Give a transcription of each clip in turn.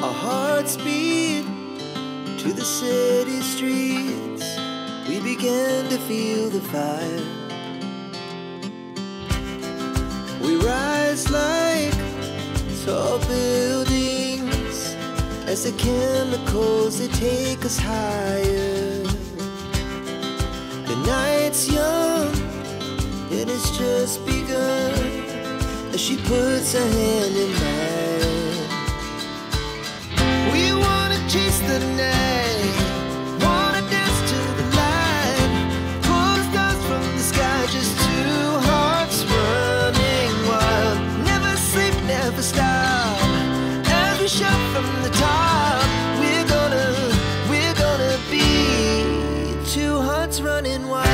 Our hearts beat to the city streets. We began to feel the fire. We rise like tall buildings as the chemicals, they take us higher. The night's young, it has just begun, as she puts her hand in mine. We wanna chase the night, wanna dance to the light, pull the stars from the sky, just two hearts running wild. Never sleep, never stop, as we shout from the top. We're gonna be two hearts running wild.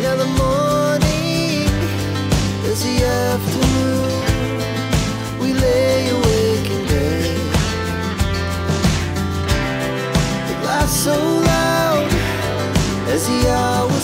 Now the morning is the afternoon. We lay awake in bed. The laughs so loud as the hours